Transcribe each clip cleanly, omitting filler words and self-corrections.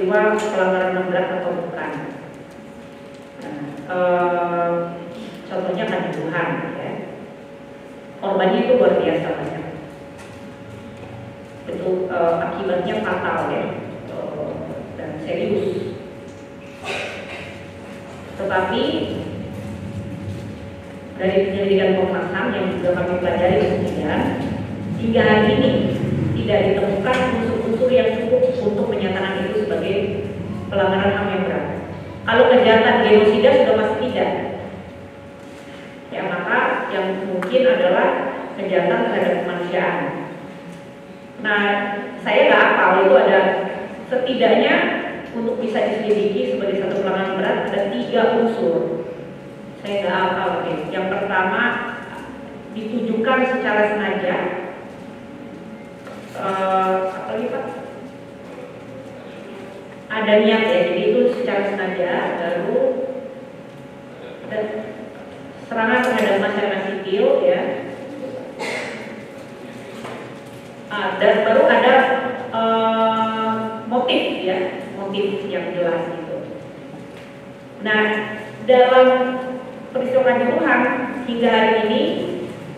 peristiwa pelanggaran HAM berat atau bukan. Contohnya Kanjuruhan, ya. Korbannya itu luar biasa banyak. Itu akibatnya fatal, ya, dan serius. Tetapi dari penyelidikan Komnas HAM yang juga kami pelajari kemudian, hingga hari ini tidak ditemukan unsur-unsur yang cukup untuk menyatakan itu sebagai pelanggaran HAM yang berat. Kalau kejahatan genosida sudah pasti tidak. Ya, maka yang mungkin adalah kejahatan terhadap kemanusiaan. Nah, saya nggak hafal itu ada setidaknya untuk bisa diselidiki sebagai satu pelanggaran berat ada 3 unsur. Saya nggak hafal. Yang pertama, ditujukan secara sengaja. Apa lagi Pak? Ada niat, ya, jadi itu secara sengaja. Lalu ada serangan terhadap masyarakat sipil, ya. Dan baru ada motif, ya, motif yang jelas gitu. Nah, dalam peristiwa Kanjuruhan hingga hari ini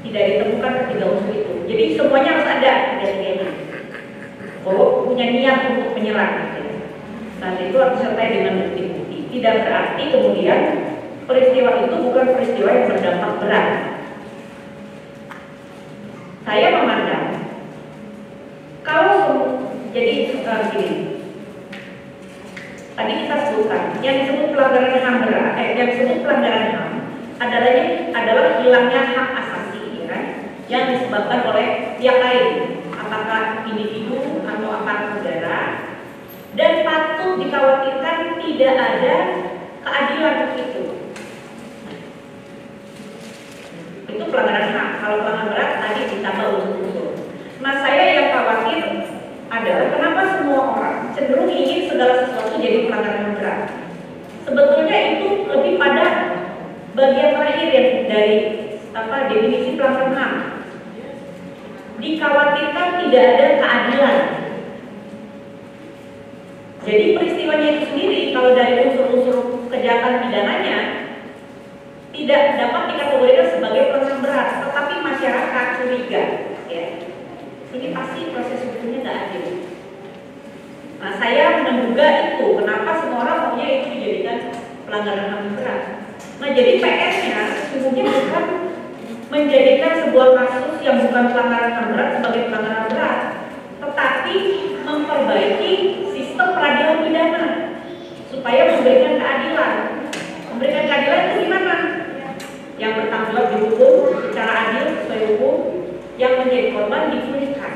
tidak ditemukan ketiga unsur itu. Jadi semuanya harus ada tiga-tiganya. Bahwa punya niat untuk menyerang. Gitu. Nah, itu harus disertai dengan bukti-bukti. Tidak berarti kemudian peristiwa itu bukan peristiwa yang berdampak berat. Saya memandang kalau jadi gini, tadi kita sebutkan yang disebut pelanggaran HAM berat, yang disebut pelanggaran HAM adalah hilangnya hak asasi, ya kan, yang disebabkan oleh pihak lain, apakah individu atau aparat negara, dan patut dikhawatirkan tidak ada keadilan itu. Itu pelanggaran HAM. Kalau pelanggaran berat tadi ditambah unsur-unsur. Nah, saya yang khawatir adalah kenapa semua orang cenderung ingin segala sesuatu jadi pelanggaran berat. Sebetulnya itu lebih pada bagian terakhir yang dari definisi pelanggaran HAM. Dikhawatirkan tidak ada keadilan. Jadi peristiwanya itu sendiri kalau dari unsur-unsur kejahatan pidananya tidak dapat dikategorikan sebagai pelanggaran berat, tetapi masyarakat curiga, ya. Ini pasti proses hukumnya nggak adil. Nah, saya menduga itu kenapa semua orang maunya itu dijadikan pelanggaran HAM berat. Nah, jadi PR-nya sesungguhnya bukan menjadikan sebuah kasus yang bukan pelanggaran HAM berat sebagai pelanggaran berat, tetapi memperbaiki sistem peradilan pidana supaya memberikan keadilan. Memberikan keadilan itu gimana? Yang bertanggung jawab dihukum secara adil sesuai hukum, yang menjadi korban dipulihkan.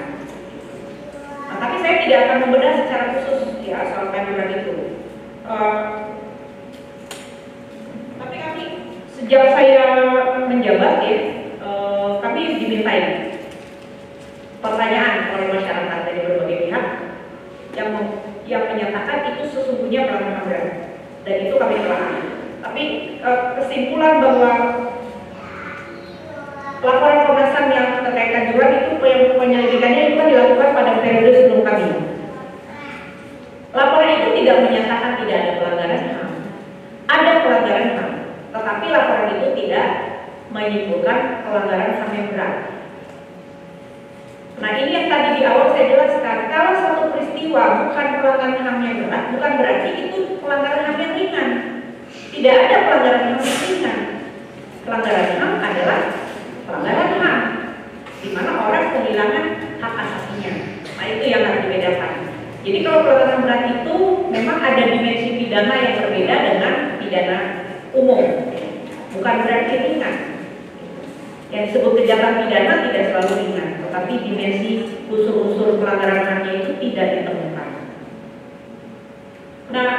Nah, tapi saya tidak akan membedah secara khusus, ya, soal Kanjuruhan itu. Tapi kami sejak saya menjabat, ya, kami dimintai pertanyaan oleh masyarakat dari berbagai pihak yang menyatakan itu sesungguhnya pelanggaran berat, dan itu kami telah. Tapi kesimpulan bahwa laporan Komnas HAM yang terkait Kanjuruhan itu penyelidikannya itu kan dilakukan pada periode sebelum kami. Laporan itu tidak menyatakan tidak ada pelanggaran HAM. Ada pelanggaran HAM, tetapi laporan itu tidak menyimpulkan pelanggaran HAM yang berat. Nah, ini yang tadi di awal saya jelaskan, kalau satu peristiwa bukan pelanggaran HAM yang berat, bukan berarti itu pelanggaran HAM yang ringan. Tidak ada pelanggaran HAM yang ringan. Pelanggaran HAM adalah pelanggaran HAM, di mana orang kehilangan hak asasinya. Nah, itu yang harus dibedakan. Jadi kalau pelanggaran berat itu memang ada dimensi pidana yang berbeda dengan pidana umum, bukan berarti ringan. Yang disebut kejahatan pidana tidak selalu ringan, tetapi dimensi unsur-unsur pelanggaran HAM-nya itu tidak ditemukan. Nah,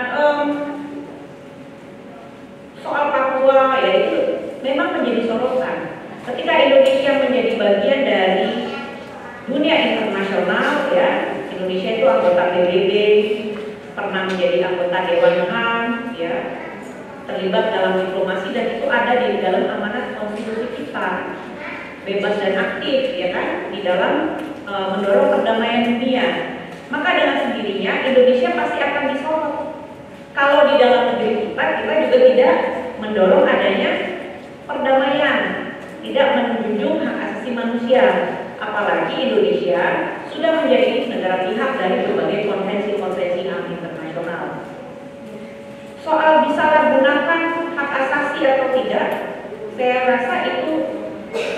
soal Papua, ya, itu memang menjadi sorotan. Ketika Indonesia menjadi bagian dari dunia internasional, ya, Indonesia itu anggota PBB, pernah menjadi anggota Dewan HAM, ya, terlibat dalam diplomasi, dan itu ada di dalam amanat konstitusi kita, bebas dan aktif, ya kan, di dalam mendorong perdamaian dunia. maka dengan sendirinya Indonesia pasti akan disorot. Kalau di dalam negeri kita juga tidak mendorong adanya perdamaian, tidak menjunjung hak asasi manusia. Apalagi Indonesia sudah menjadi negara pihak dari berbagai konvensi-konvensi HAM internasional. Soal disalahgunakan hak asasi atau tidak, saya rasa itu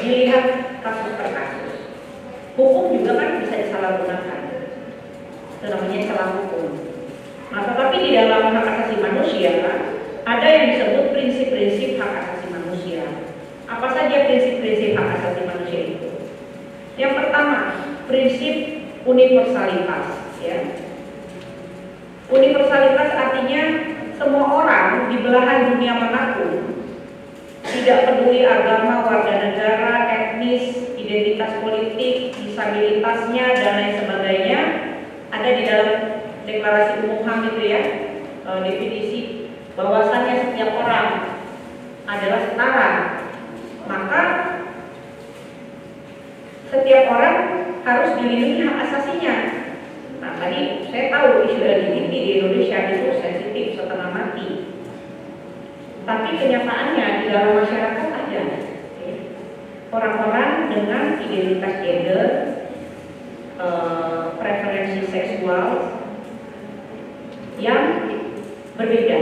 dilihat kasus per kasus. Hukum juga kan bisa disalahgunakan, itu namanya celah hukum. Nah, tetapi di dalam hak asasi manusia ada yang disebut prinsip-prinsip hak asasi manusia. Apa saja prinsip-prinsip hak asasi manusia itu? Yang pertama, prinsip universalitas. Ya. Universalitas artinya semua orang di belahan dunia manapun, tidak peduli agama, warga negara, etnis, identitas politik, disabilitasnya, dan lain sebagainya, ada di dalam Deklarasi Umum HAM itu ya, definisi bahwasannya setiap orang adalah setara, maka setiap orang harus dilindungi hak asasinya. Nah, tadi saya tahu isu LGBT di Indonesia itu sensitif setengah mati, tapi kenyataannya di dalam masyarakat ada orang-orang dengan identitas gender, preferensi seksual yang berbeda.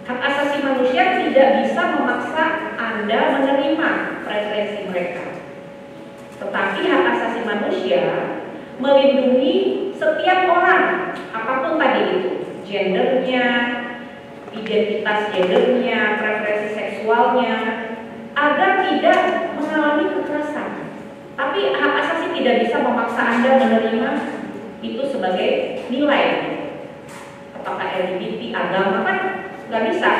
Hak asasi manusia tidak bisa memaksa Anda menerima preferensi mereka, tetapi hak asasi manusia melindungi setiap orang, apapun tadi itu, gendernya, identitas gendernya, preferensi seksualnya, agar tidak mengalami kekerasan. Tapi hak asasi tidak bisa memaksa Anda menerima itu sebagai nilai. Apakah LGBT, agama, kan nggak bisa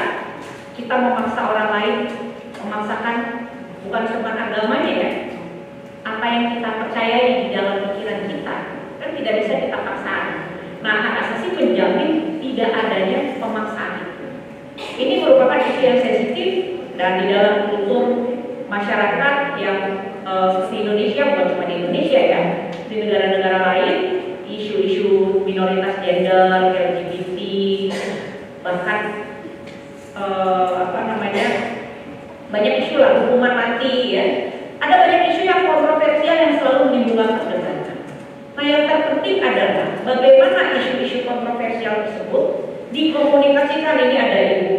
kita memaksa orang lain, memaksakan bukan cuma agamanya ya, apa yang kita percayai di dalam pikiran kita, kan tidak bisa kita paksakan. Nah, hak asasi menjamin tidak adanya pemaksaan itu. Ini merupakan isu yang sensitif, dan di dalam kultur masyarakat yang seperti Indonesia, bukan cuma di Indonesia ya, di negara-negara lain, isu-isu minoritas gender, LGBT, bahkan banyak isu lah, hukuman mati ya. Ada banyak isu yang kontroversial yang selalu menimbulkan perdebatan. Nah, yang terpenting adalah bagaimana isu-isu kontroversial tersebut dikomunikasikan. Ini ada ibu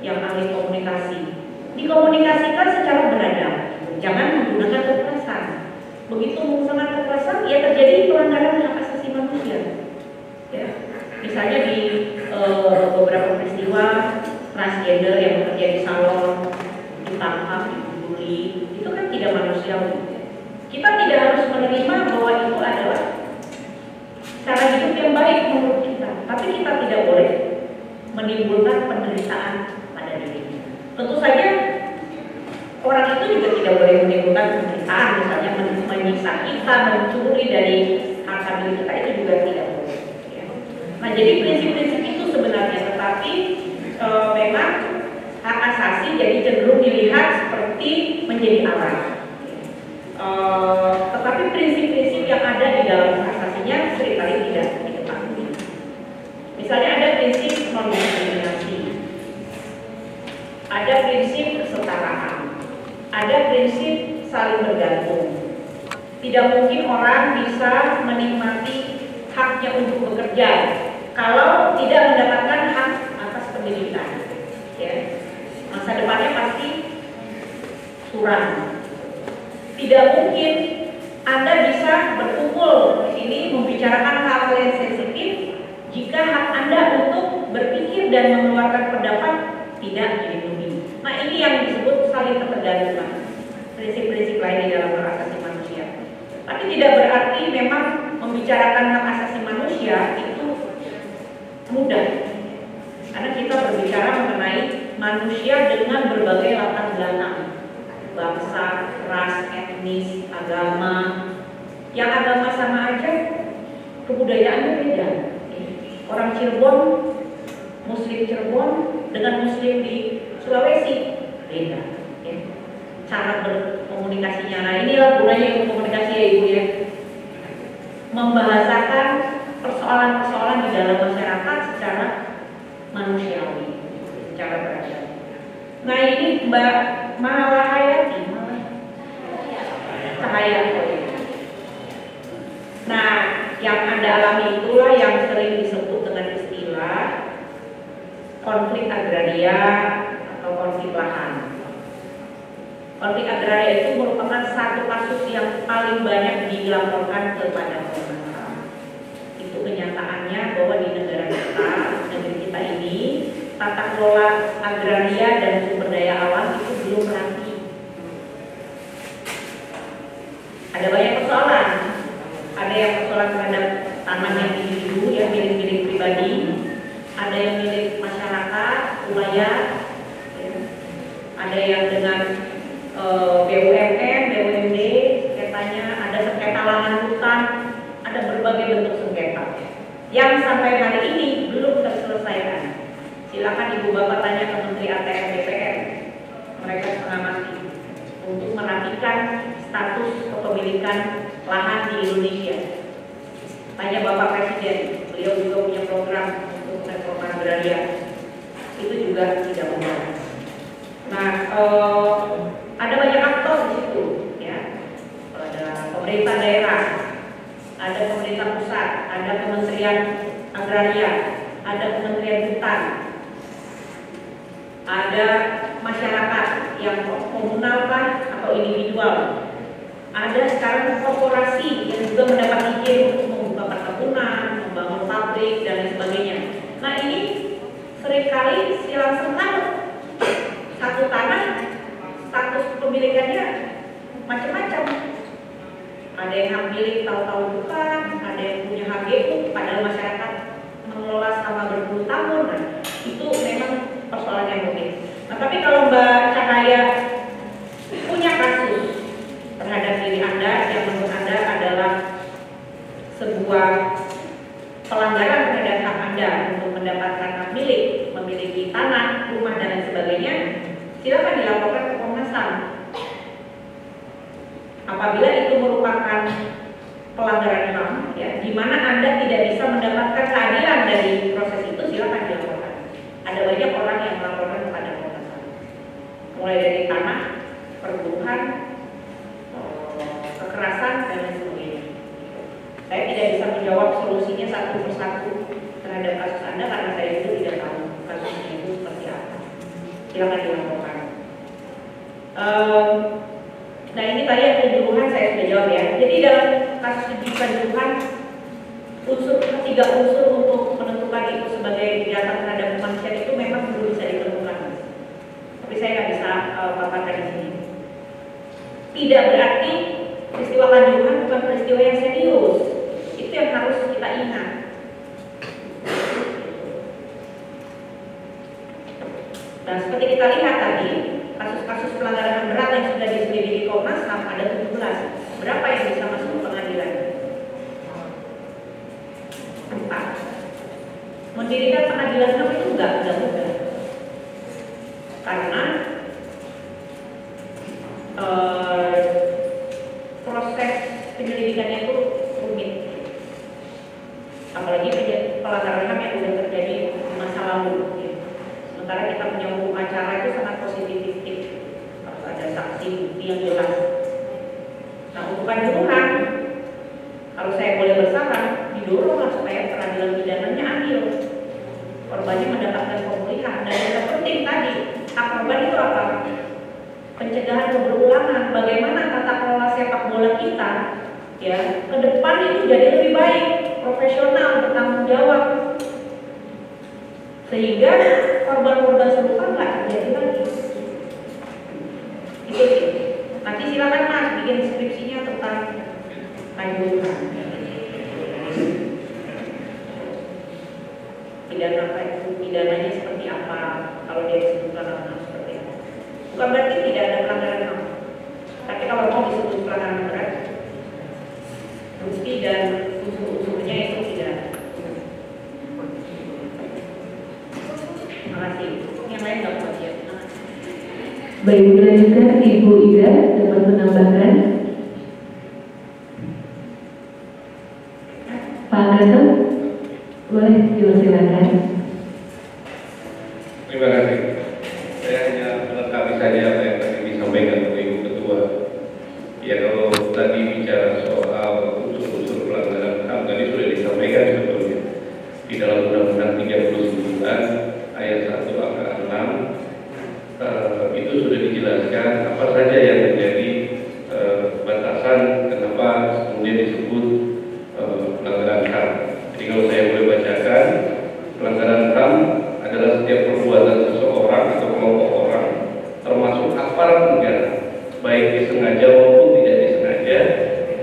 yang ahli komunikasi, dikomunikasikan secara beradab, jangan menggunakan kekerasan. Begitu menggunakan kekerasan, ya terjadi pelanggaran hak asasi manusia. Ya. Misalnya di beberapa peristiwa transgender yang bekerja di salon ditangkap, dibully, itu kan tidak manusiawi. Kita tidak harus menerima bahwa itu adalah cara hidup yang baik menurut kita, tapi kita tidak boleh menimbulkan penderitaan pada dirinya. Tentu saja orang itu juga tidak boleh menimbulkan penderitaan, misalnya menyiksa kita, mencuri dari harta milik kita, itu juga tidak boleh. Ya. Nah, jadi prinsip-prinsip itu sebenarnya, tetapi memang hak asasi jadi cenderung dilihat seperti menjadi alat. Tetapi prinsip-prinsip yang ada di dalam hak asasinya seringkali tidak diketahui. Misalnya ada prinsip non-diskriminasi, ada prinsip kesetaraan, ada prinsip saling bergantung. Tidak mungkin orang bisa menikmati haknya untuk bekerja kalau tidak mendapatkan hak atas pendidikan. Ya. Masa depannya pasti suram. Tidak mungkin Anda bisa berkumpul di sini membicarakan hal-hal yang sensitif jika hak Anda untuk berpikir dan mengeluarkan pendapat tidak dilindungi. Nah, ini yang disebut saling ketergantungan. Prinsip-prinsip lain di dalam hak asasi manusia. Tapi tidak berarti memang membicarakan hak asasi manusia itu mudah. Karena kita berbicara mengenai manusia dengan berbagai latar belakang, bangsa, ras, etnis, agama. Yang agama sama aja, kebudayaannya beda. Orang Cirebon, Muslim Cirebon dengan Muslim di Sulawesi beda. Cara berkomunikasinya, nah inilah gunanya ilmu komunikasi ya Ibu ya. membahasakan persoalan-persoalan di dalam masyarakat secara manusiawi, secara beradab. Nah ini Mbak Malahayati, Cahaya. Nah yang Anda alami itulah yang sering disebut dengan istilah konflik agraria atau konflik lahan. Konflik agraria itu merupakan satu kasus yang paling banyak dilaporkan kepada Komnas HAM. Itu kenyataannya bahwa di negara kita ini tata kelola agraria dan sumber daya alam itu belum rapi. Ada banyak persoalan. Ada yang persoalan terhadap tanah yang individu, yang milik-milik pribadi. Ada yang milik masyarakat, wilayah. Ada yang dengan BUMN, BUMD, sengketanya, ada sengketa lahan hutan, ada berbagai bentuk sengketa yang sampai hari ini belum terselesaikan. Silakan Ibu Bapak tanya ke Menteri ATR DPR, mereka setengah mati untuk merapikan status kepemilikan lahan di Indonesia. Tanya Bapak Presiden, beliau juga punya program untuk reforma agraria, itu juga tidak mudah. Nah, ada banyak aktor di situ, ya. Ada pemerintah daerah, ada pemerintah pusat, ada Kementerian Agraria, ada Kementerian Hutan, ada masyarakat yang komunal atau individual, ada sekarang korporasi yang juga mendapat izin untuk membuka perkebunan, membangun pabrik dan lain sebagainya. Nah ini seringkali silang sengkala, satu tanah status kepemilikannya macam-macam. Ada yang hak milik tahu-tahu bukan, ada yang punya HGU, padahal masyarakat mengelola selama berpuluh tahun. Nah, itu memang persoalan yang rumit. Nah, tapi kalau Mbak Cahaya punya kasus terhadap diri Anda yang menurut Anda adalah sebuah pelanggaran terhadap hak Anda untuk mendapatkan hak milik, memiliki tanah, rumah dan lain sebagainya, silakan dilaporkan ke Komnas HAM. Apabila itu merupakan pelanggaran HAM, ya, di mana Anda tidak bisa mendapatkan keadilan dari proses itu, silakan dilaporkan. Ada banyak orang yang melaporkan kepada Komnas HAM, mulai dari tanah, perburuhan, kekerasan dan lain sebagainya. Saya tidak bisa menjawab solusinya satu persatu terhadap kasus Anda karena saya itu tidak tahu kasusnya itu seperti apa. Silakan dilaporkan. Nah ini tadi yang kejuruhan saya sudah jawab ya. Jadi dalam kasus kejuruhan, ketiga unsur untuk menentukan itu sebagai kejahatan terhadap kemanusiaan itu memang belum bisa ditentukan. Tapi saya nggak bisa paparkan di sini. Tidak berarti peristiwa kanjuruhan bukan peristiwa yang serius. Itu yang harus kita ingat. Dan seperti kita lihat tadi, kasus-kasus pelanggaran berat yang sudah diselidiki Komnas HAM ada 17. Berapa yang bisa masuk ke pengadilan? 4. Mendirikan pengadilan HAM itu enggak mudah. Karena proses penyelidikannya itu rumit. Apalagi pelanggaran HAM yang sudah terjadi di masa lalu. Sementara kita punya hukum acara itu sangat positifistik, harus ada saksi bukti yang jelas. Nah untuk kanjuruhan, kalau saya boleh bersaran, didoronglah supaya peradilan pidananya adil, korbannya mendapatkan pemulihan. Dan yang penting tadi, hak korban itu apa? Pencegahan berulangan. Bagaimana tata kelola sepak bola kita, ya, ke depan itu jadi lebih baik, profesional, bertanggung jawab. Sehingga korban-korban serupa nggak terjadi lagi. Itu sih. Nanti silakan Mas bikin skripsinya tentang kanjuruhan. Pidana apa itu? Pidananya seperti apa? Kalau dia disebut pelanggaran seperti apa? Bukan berarti tidak ada pelanggaran HAM. Tapi kalau mau disebut pelanggaran berat, bukti dan unsur-unsurnya itu tidak ada. Yang lain nggak buat ya. Baik, dilanjutkan Ibu Ida dapat menambahkan. Boleh dipersilakan. Terima kasih. Saya hanya melengkapi saja apa yang tadi disampaikan oleh Ibu Ketua. Ya, kalau tadi bicara soal unsur-unsur pelanggaran HAM tadi sudah disampaikan sebetulnya di dalam Undang-Undang 39 ayat 1 angka 6 itu sudah dijelaskan apa saja yang menjadi batasan kenapa kemudian disebut pelanggaran HAM. Jadi kalau saya boleh bacakan, pelanggaran HAM adalah setiap perbuatan seseorang atau kelompok orang termasuk aparat negara, baik disengaja maupun tidak disengaja,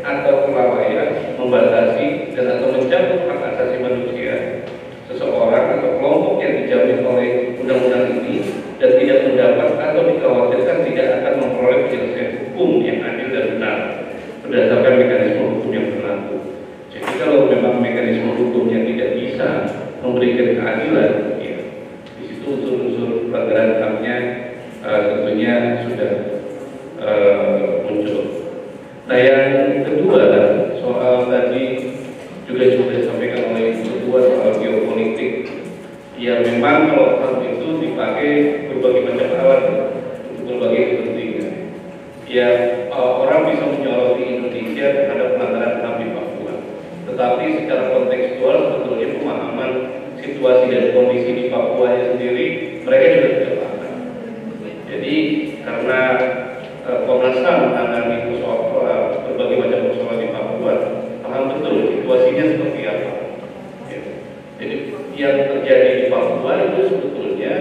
atau kelalaian membatasi dan atau mencabut hak asasi manusia seseorang atau kelompok yang dijamin oleh undang-undang ini dan tidak mendapat atau dikhawatirkan tidak akan memperoleh penyelesaian hukum yang adil dan benar berdasarkan mekanisme hukum yang berlaku. Jadi kalau memang mekanisme hukumnya tidak bisa memberikan keadilan, ya, di situ unsur-unsur pelanggaran HAM-nya tentunya sudah muncul. Nah, yang kedua soal tadi juga disampaikan oleh Ibu Ketua soal geopolitik. Ya, memang kalau HAM itu dipakai berbagai macam alat untuk berbagai kepentingan. Ya, orang bisa menyoroti Indonesia terhadap pelanggaran HAM di Papua. Tetapi secara kontekstual sebetulnya pemahaman situasi dan kondisi di Papua sendiri mereka juga tidak paham. Jadi karena Komnas HAM menangani berbagai macam persoalan di Papua, paham betul situasinya seperti apa. Ya. Jadi yang terjadi di Papua itu sebetulnya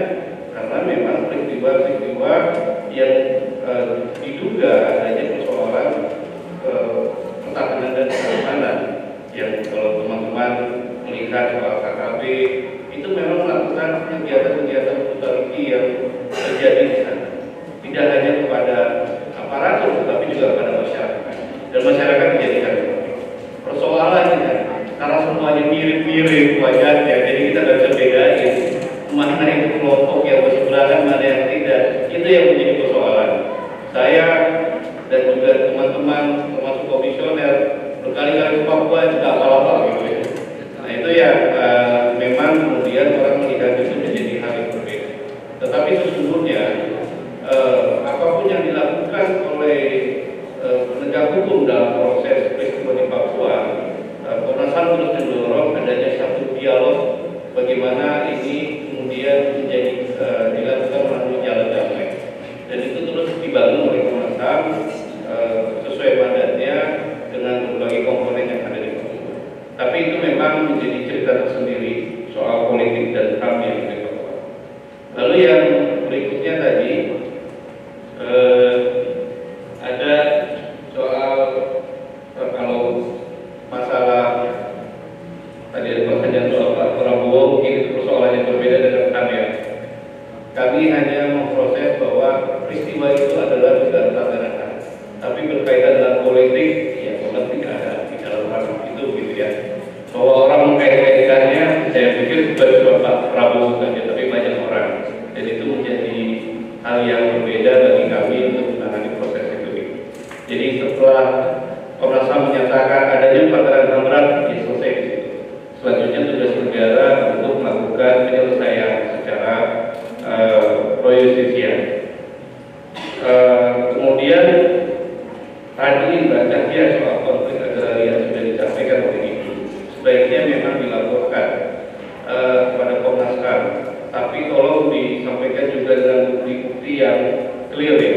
karena memang peristiwa-peristiwa yang diduga adanya persoalan pertahanan dan keamanan. Yang kalau teman-teman melihat soal KKB itu memang melakukan kegiatan-kegiatan brutality yang terjadi di sana. Tidak hanya kepada aparatur, tetapi juga kepada masyarakat. Dan masyarakat dijadikan persoalannya karena semuanya mirip-mirip wajahnya, jadi kita tidak bisa bedain mana itu kelompok yang berseberangan, mana yang tidak. Itu yang menjadi persoalan. Saya dan juga teman-teman termasuk komisioner berkali-kali ke Papua tidak apa-apa gitu ya. Nah itu yang memang kemudian orang melihat itu menjadi hal yang berbeda. Tetapi sesungguhnya apapun yang dilakukan oleh penegak hukum dalam proses peristiwa di Papua, Komnas HAM terus mendorong adanya satu dialog bagaimana ini kemudian menjadi dilakukan melalui jalan damai. Dan itu terus dibangun oleh Komnas HAM sesuai mandatnya dengan berbagai komponen yang ada di Papua. Tapi itu memang menjadi cerita tersendiri soal politik dan HAM yang di Papua. Lalu yang berikutnya tadi ada soal kalau masalah tadi ada pertanyaan soal Pak Prabowo, mungkin itu persoalan yang berbeda dengan kami. Kami hanya memproses bahwa peristiwa itu adalah dugaan pelanggaran HAM, tapi berkaitan dengan politik, ya memang tidak ada di dalam hal itu gitu ya. Bahwa orang mengkait-kaitkannya, saya pikir bukan cuma Pak Prabowo saja, tapi banyak orang. Dan itu menjadi hal yang berbeda bagi kami untuk menangani proses itu. Jadi setelah Komnas HAM menyatakan adanya pelanggaran HAM berat, ya selesai di situ. Selanjutnya tugas negara untuk melakukan penyelesaian secara pro justisia. Kemudian tadi banyaknya soal konflik agraria sudah disampaikan oleh Ibu. Sebaiknya memang dilaporkan kepada Komnas HAM, tapi tolong disampaikan juga dengan bukti-bukti yang clear ya.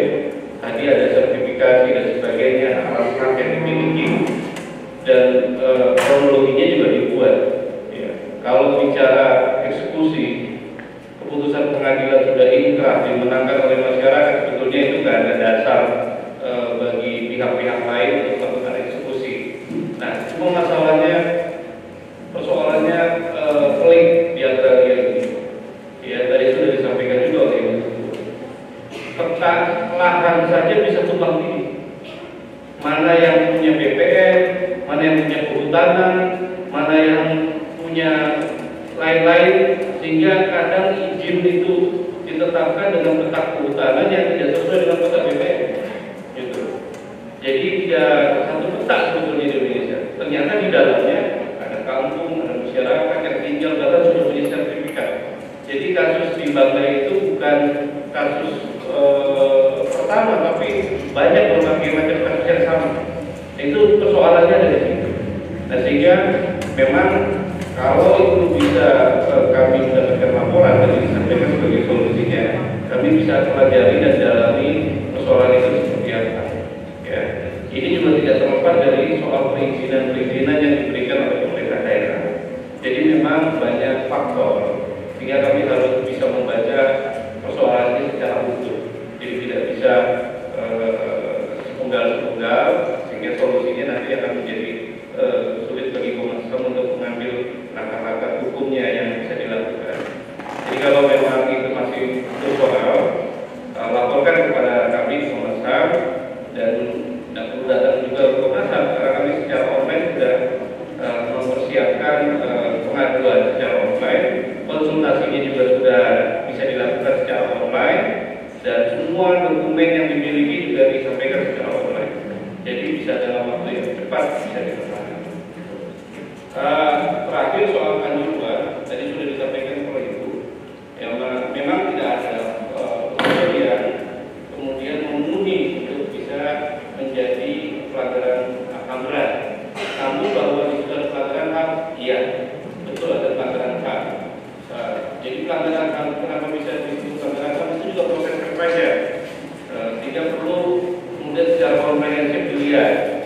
Tadi ada sertifikasi dan sebagainya, alat hak yang dimiliki dan kronologinya juga dibuat. Ya. Kalau bicara eksekusi, keputusan pengadilan sudah inkrah dimenangkan oleh masyarakat, sebetulnya itu nggak ada dasar bagi pihak-pihak lain untuk melakukan eksekusi. Nah, cuma persoalannya pelik di agraria ini. Ya, tadi sudah disampaikan juga oleh Ibu. Peta lahan saja bisa tumpang tindih. Mana yang punya BPN, mana yang punya kehutanan, mana yang punya lain-lain, sehingga kadang izin itu ditetapkan dengan peta kehutanan yang tidak sesuai dengan peta BPN. Gitu. Jadi tidak satu peta sebetulnya di Indonesia. Ternyata di dalamnya ada kampung, ada masyarakat yang tinggal bahkan sudah punya sertifikat. Jadi kasus di Bangka itu bukan kasus pertama, tapi banyak berbagai macam kasus yang sama. Itu persoalannya ada di situ. Nah, sehingga memang kalau itu bisa kami mendapatkan laporan dan disampaikan sebagai solusinya, kami bisa pelajari dan dalami persoalan itu seperti apa. Ya. Ini juga tidak terlepas dari soal perizinan yang diberikan oleh pemerintah daerah. Jadi memang banyak faktor sehingga kami harus bisa membaca persoalan ini secara utuh. Jadi tidak bisa sepenggal-sepenggal sehingga solusinya nanti akan menjadi sulit bagi Komnas HAM untuk mengambil langkah-langkah hukumnya yang bisa dilakukan. Jadi kalau memang itu masih soal, laporkan kepada kami Komnas HAM dan perlu datang juga ke Komnas HAM karena kami secara online sudah mempersiapkan pengaduan secara online, konsultasinya juga sudah bisa dilakukan secara online dan semua dokumen yang dimiliki juga disampaikan secara online. Jadi bisa dalam waktu yang cepat bisa dilakukan. Terakhir soal Kanjuruhan, tadi sudah disampaikan oleh Ibu, yang memang tidak ada kejadian kemudian memenuhi untuk bisa menjadi pelanggaran HAM berat. Namun bahwa itu adalah pelanggaran HAM, iya, betul ada pelanggaran HAM. Jadi pelanggaran HAM kenapa bisa disebut pelanggaran HAM itu juga proses terbaca. Tidak perlu kemudian secara komprehensif dilihat.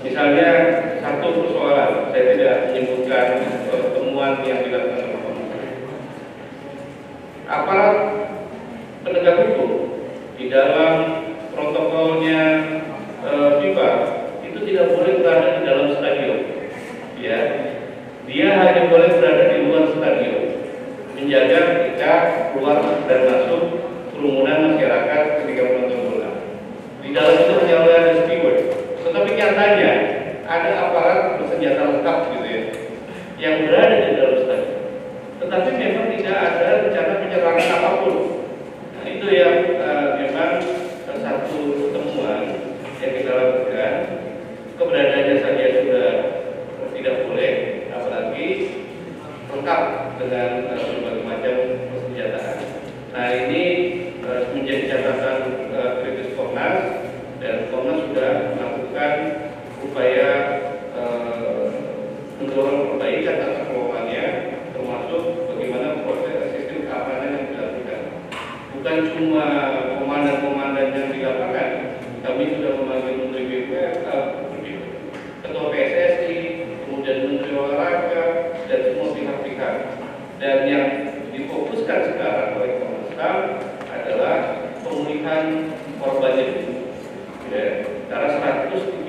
Misalnya satu persoalan, saya tidak menyebutkan temuan yang dilakukan oleh Komnas HAM. Aparat penegak hukum di dalam protokolnya FIFA itu tidak boleh berada di dalam stadion. Ya, dia hanya boleh berada di luar stadion, menjaga ketika keluar dan masuk kerumunan masyarakat ketika menonton bola. Di dalam itu hanya oleh ada steward. Tetapi nyatanya ada aparat bersenjata lengkap gitu ya, yang berada di dalam stadion. Tetapi memang tidak ada rencana penyerangan apapun. Nah, itu yang memang satu temuan yang kita lakukan. Keberadaannya saja sudah tidak boleh, apalagi lengkap dengan berbagai macam persenjataan. Nah, ini menjadi catatan kritis Komnas, dan Komnas sudah melakukan upaya mendorong perbaikan tata kelolanya, termasuk bagaimana proses sistem keamanan yang dilakukan. Bukan cuma komandan-komandan yang di lapangan, kami sudah memanggil Menteri BPN, Ketua PSSI, kemudian Menteri Olahraga, dan semua pihak-pihak. Dan yang difokuskan sekarang oleh Komnas HAM adalah pemulihan korbannya dulu. Ya, karena 138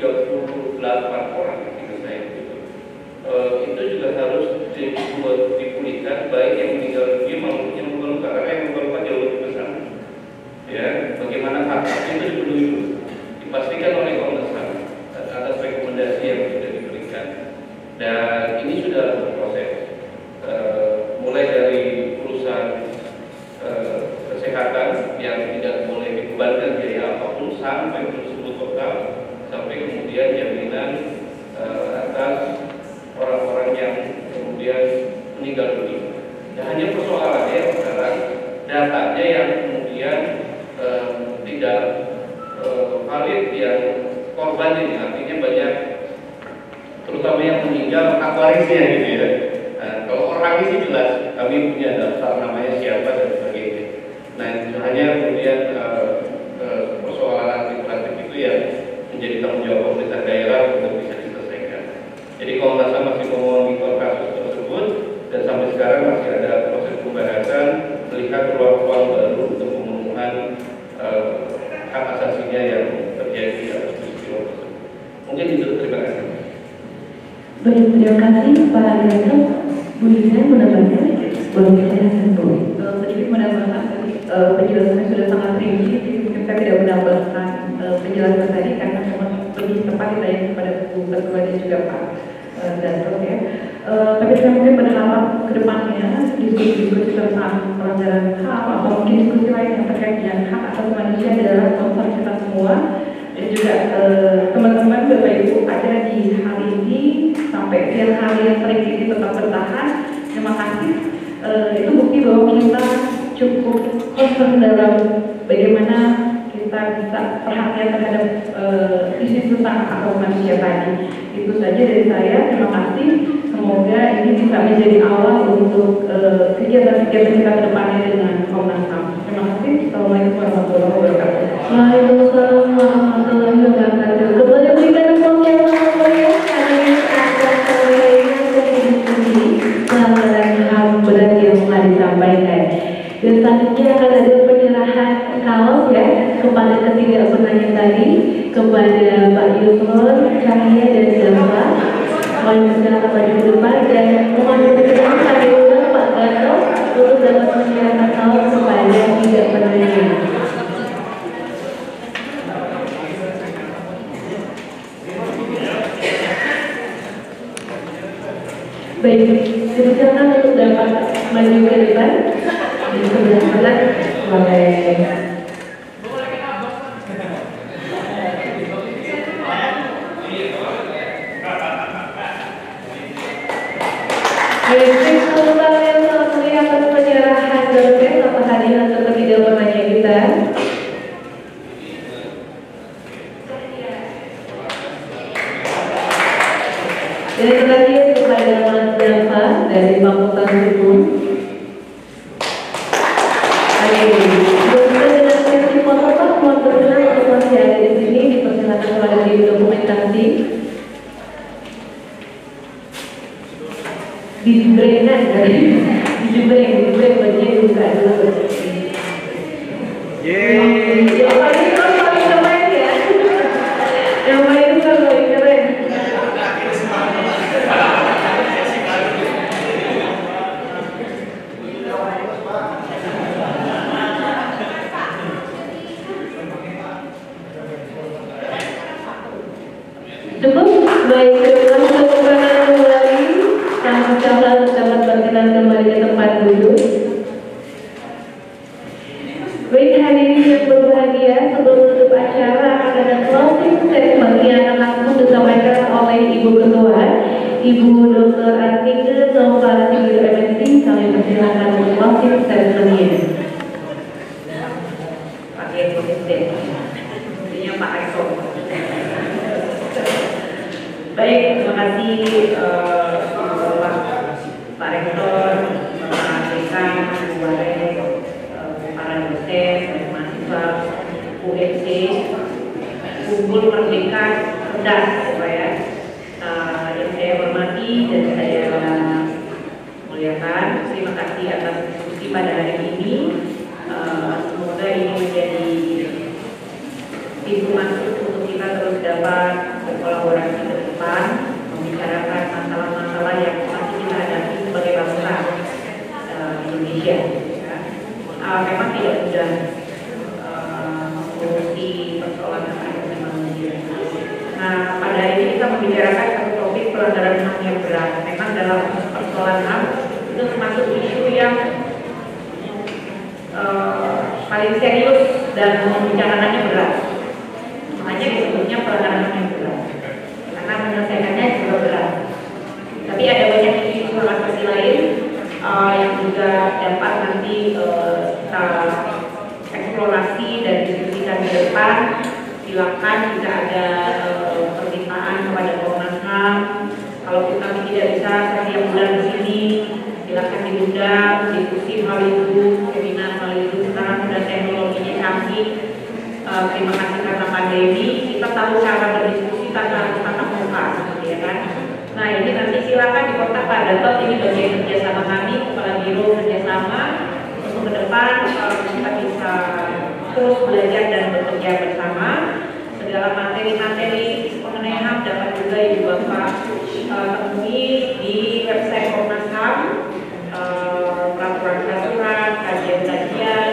orang yang saya itu juga harus dipulihkan, baik yang meninggal dunia maupun yang luka-luka, karena yang luka-luka jauh lebih besar. Ya, bagaimana hak-hak itu dipenuhi dulu, dipastikan oleh Komnas HAM atas rekomendasi yang sudah diberikan. Dan ini sudah berproses, mulai dari urusan kesehatan yang tidak boleh dibebankan biaya apapun sampai tersebut total, sampai kemudian jaminan atas orang-orang yang kemudian meninggal dunia. Nah, hanya persoalannya sekarang datanya yang kemudian tidak valid, yang korban ini artinya banyak, terutama yang meninggal akwarisnya gitu ya. Nah, kalau orang ini jelas kami punya daftar namanya siapa dan sebagainya. Nah, itu hanya kemudian persoalan administratif itu yang menjadi tanggung jawab pemerintah daerah untuk bisa diselesaikan. Jadi Komnas HAM masih memonitor kasus tersebut dan sampai sekarang masih ada proses pembahasan melihat ruang-ruang baru untuk pemenuhan hak asasinya yang terjadi atas peristiwa tersebut. Mungkin itu, terima kasih. Baik, terima kasih Pak Direktur. Bu Lina menambahkan, boleh ditanyakan Bu. Sedikit menambahkan penjelasannya sudah sangat rinci, mungkin saya tidak menambahkan penjelasan tadi karena memang lebih tepat ditanya kepada Bu Ketua dan juga Pak Danto ya. Tapi saya mungkin berharap ke depannya diskusi-diskusi tentang pelanggaran HAM atau mungkin diskusi lain yang terkait dengan hak asasi manusia adalah concern kita semua, dan juga teman-teman Bapak Ibu ada di hari ini sampai tiap hari yang sering ini tetap bertahan. Terima kasih. Itu bukti bahwa kita cukup concern dalam bagaimana kita bisa perhatian terhadap isu tentang hak manusia tadi. Itu saja dari saya. Terima kasih. Semoga ini bisa menjadi awal untuk kegiatan-kegiatan kita ke depannya dengan Komnas HAM. Terima kasih. Assalamualaikum warahmatullahi wabarakatuh. Waalaikumsalam warahmatullahi wabarakatuh. Kepada berikan tepuk yang meriah karena atas sampaian dari diskusi pelanggaran HAM berat yang telah disampaikan. Dan selanjutnya akan ada penyerahan kaos ya kepada ketiga penanya tadi, kepada Pak Yusron, Cahaya dan Dava. Mohon bersilakan maju ke depan dan mohon berkenan kami undang Pak Gatot untuk dapat menyerahkan kaos kepada tiga penanya. Baik, silakan untuk dapat maju ke depan di sebelah kanan oleh penyerahan dosen atau hadiah untuk ketiga penanya kita. Dan terakhir kepada Mas Dava dari Fakultas Hukum. Dengan sesi foto Pak, mohon berkenan untuk masih ada di sini, dipersilakan kepada tim dokumentasi. Dijebrengan dari dijebreng bagian buka dulu. Yang paling keren ya. Yang paling keren. Cukup, baik, terima kasih kembali. Kami dapat berkenan kembali ke tempat duduk. Baik, hadirin yang berbahagia, sebelum menutup acara akan ada closing statement yang akan langsung disampaikan oleh Ibu Ketua, Ibu Dr. Artika Nova Sigit MSc. Kami persilakan untuk closing statement-nya. Pakai presiden, intinya Pak Rektor. Baik, terima kasih Pak Rektor, Pak Dekan, Bu Warek, para dosen, mahasiswa UMC, Unggul Merdeka Cerdas, ya, yang saya hormati dan saya muliakan. Terima kasih atas diskusi pada hari ini. Semoga ini menjadi pintu masuk untuk kita terus dapat berkolaborasi ke depan, membicarakan masalah-masalah yang masih kita hadapi sebagai bangsa Indonesia. Ya. Memang tidak mudah mengurusi persoalan hak asasi manusia. Nah, pada hari ini kita membicarakan satu topik pelanggaran HAM yang berat. Memang dalam persoalan HAM itu termasuk isu yang paling serius dan membicarakannya berat. Makanya disebutnya pelanggaran HAM yang berat. Karena menyelesaikannya juga berat. Tapi ada banyak isu hak asasi lain yang juga dapat nanti kita eksplorasi dan diskusikan ke depan. Silakan jika ada permintaan kepada Komnas HAM. Kalau kita tidak bisa setiap bulan di sini, silakan diundang diskusi hal itu, seminar hal itu. Sekarang sudah teknologinya canggih. Terima kasih karena pandemi, kita tahu cara berdiskusi tanpa harus tatap muka, ya kan? Nah, ini nanti silakan di kontak Pak Gatot, ini bagian kerjasama kami, Kepala Biro kerjasama untuk ke depan kita bisa terus belajar dan bekerja bersama. Segala materi-materi mengenai HAM dapat juga Ibu Bapak temui di website Komnas HAM, peraturan-peraturan, kajian-kajian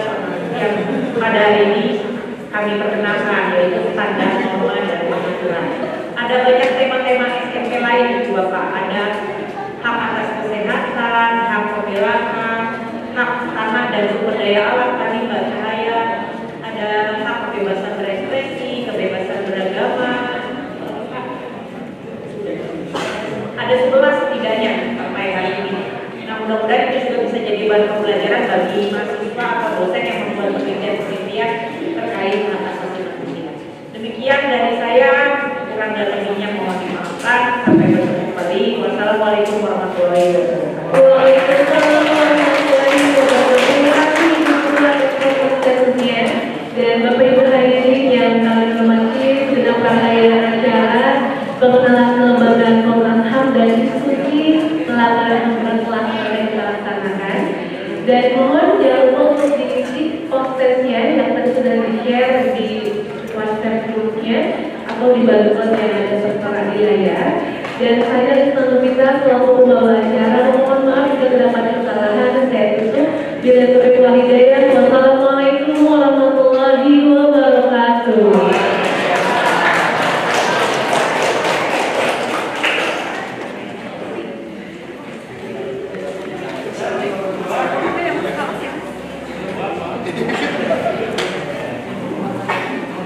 yang pada hari ini kami perkenalkan, yaitu standar norma dan pengaturan. Ada banyak tema-tema SMP lain Ibu Bapak, ada hak atas kesehatan, hak pembelaan, hak tanah dan sumber daya alam tadi Mbak Cahaya, ada hak kebebasan berekspresi, kebebasan beragama, ada bahan pembelajaran bagi mahasiswa atau dosen yang membuat penelitian terkait hak asasi manusia. Demikian dari saya, kurang dan lebihnya mohon dimaafkan. Sampai bertemu kembali. Wassalamualaikum warahmatullahi wabarakatuh. Waalaikumsalam warahmatullahi wabarakatuh. Terima kasih Ibu Ketua dan Bapak Ibu hadirin yang kami hormati, sedang rangkaian acara pengenalan kelembagaan Komnas HAM dan diskusi pelanggaran HAM telah kita laksanakan. Dan mohon jangan lupa untuk diisi post-testnya yang tadi sudah di-share di WhatsApp grupnya atau di barcode yang ada tertera di layar. Dan saya Risma Nurmita selaku pembawa acara, mohon maaf jika terdapat kesalahan. Saya tutup.